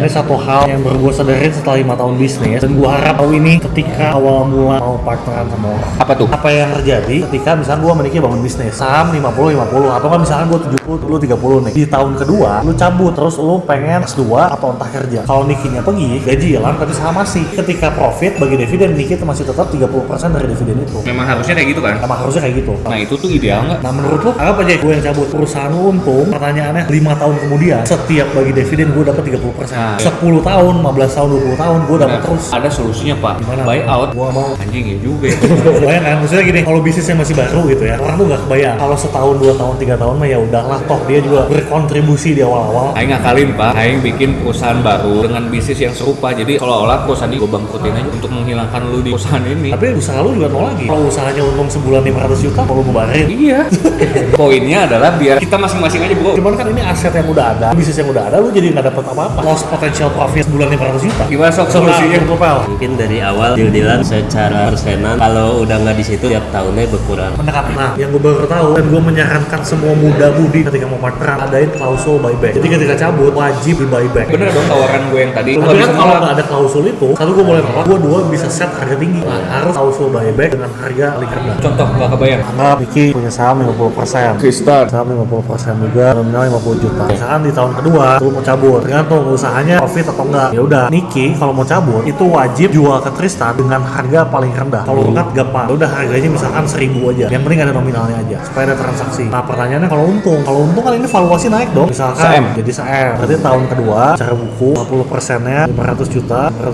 Ini satu hal yang baru gue sadarin setelah 5 tahun bisnis, dan gue harap tahu ini ketika awal mula mau partneran sama orang. Apa tuh? Apa yang terjadi ketika misalnya gue menikah bangun bisnis saham 50-50, atau kan misalkan gue 70-30 nih, di tahun kedua lu cabut terus lu pengen S2 atau entah kerja. Kalau Nikinya pergi, gaji hilang tapi saham masih. Ketika profit bagi dividen, Niki itu masih tetap 30% dari dividen itu. Memang harusnya kayak gitu kan? Emang harusnya kayak gitu. Nah itu tuh ideal nggak? Nah menurut lu apa aja gue yang cabut? Perusahaan lu untung, pertanyaannya 5 tahun kemudian setiap bagi dividen gue dapat 30%. 10 tahun, 15 tahun, 20 tahun gue dapat terus. Ada solusinya pak. Gimana? Buy out. Gua mau. Anjing ya juga ya. Kebayang kan? Maksudnya gini, kalau bisnisnya masih baru gitu ya, orang tuh nggak kebayang. Kalau setahun, 2 tahun, 3 tahun mah ya udahlah, toh dia juga berkontribusi di awal-awal. Aing ngakalin pak, Aing bikin perusahaan baru dengan bisnis yang serupa. Jadi seolah-olah perusahaan ini gue bangkrutin aja untuk menghilangkan lu di perusahaan ini. Tapi usaha lu juga nol lagi. Kalau usahanya untung sebulan 500 juta, mau lu bubarin. Iya. Poinnya adalah biar kita masing-masing aja bro. Cuman kan ini aset yang udah ada, bisnis yang udah ada, lu jadi nggak dapat apa-apa. Lost potential profit sebulan 500 juta. Gimana sok solusinya? Mungkin dari awal deal-dealan secara persenan, kalau udah nggak di situ tiap tahunnya berkurang. Mendekati. Nah, yang gue baru tahu dan gue menyarankan semua muda-mudi ketika mau partneran, adain klausul buyback. Jadi ketika cabut wajib di buyback. Bener dong tawaran gue yang tadi. Tapi kan kalau nggak ada klausul itu, satu gue boleh nolak, gue dua bisa set harga tinggi. Nah, harus klausul buyback dengan harga paling rendah. Contoh nggak kebayang. Anggap Vicky punya saham 50%, Kristal. saham 50% juga, nominal 50 juta. Misalkan di tahun kedua, lu mau cabut, tergantung usahanya profit atau enggak. Ya udah, Niki kalau mau cabut itu wajib jual ke Tristan dengan harga paling rendah. Kalau enggak gampang, udah harganya misalkan 1.000 aja. Yang penting ada nominalnya aja supaya ada transaksi. Nah pertanyaannya kalau untung kan ini valuasi naik dong. Misalkan jadi se-M. Berarti tahun kedua secara buku 50%-nya 500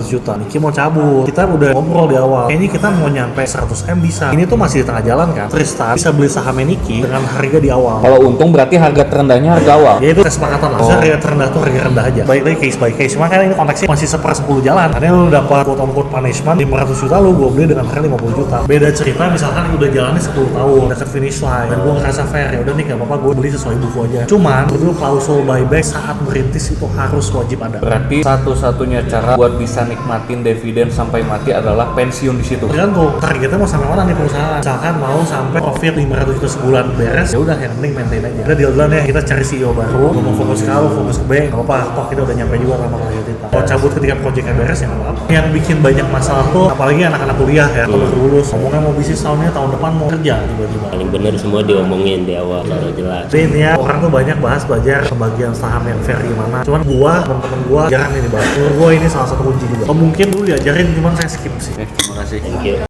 juta. Niki mau cabut. Kita udah ngobrol di awal. Kayaknya kita mau nyampe 100M bisa. Ini tuh masih di tengah jalan kan. Tristan bisa beli sahamnya Niki dengan harga di awal. Kalau untung berarti harga terendahnya harga awal. Ya itu kesepakatan lah. Harga terendah tuh harga rendah aja. Baik lagi case by case. Cuma kan ini konteksnya masih 1/10 jalan. Karena lu dapat quote-unquote punishment 500 juta, lu gue beli dengan harga 50 juta. Beda cerita misalkan udah jalannya 10 tahun dekat finish line dan gue ngerasa fair, ya udah nih gak apa-apa gue beli sesuai buku aja. Cuman menurut klausul buyback saat merintis itu harus wajib ada. Berarti satu-satunya cara buat bisa nikmatin dividen sampai mati adalah pensiun di situ. Tergantung targetnya mau sampai mana nih perusahaan. Misalkan mau sampai profit 500 juta sebulan beres, ya udah yang penting maintain aja. Udah deal duluan ya, kita cari CEO baru. Gue mau fokus ke A, lu fokus ke B, gak apa-apa. Toh kita udah nyampe juga sama target kita. Kalau cabut ketika projectnya beres ya gak apa-apa. Yang bikin banyak masalah tuh apalagi anak-anak kuliah ya, kalau lulus ngomongnya mau bisnis tahunnya tahun depan mau kerja tiba-tiba. Paling bener semua diomongin di awal, baru jelas. Jadi intinya orang tuh banyak bahas belajar pembagian saham yang fair gimana. Cuman temen-temen gua jarang ini bahas. Menurut gua ini salah satu kunci juga. Mungkin dulu diajarin, cuman saya skip sih. Terima kasih. Thank you.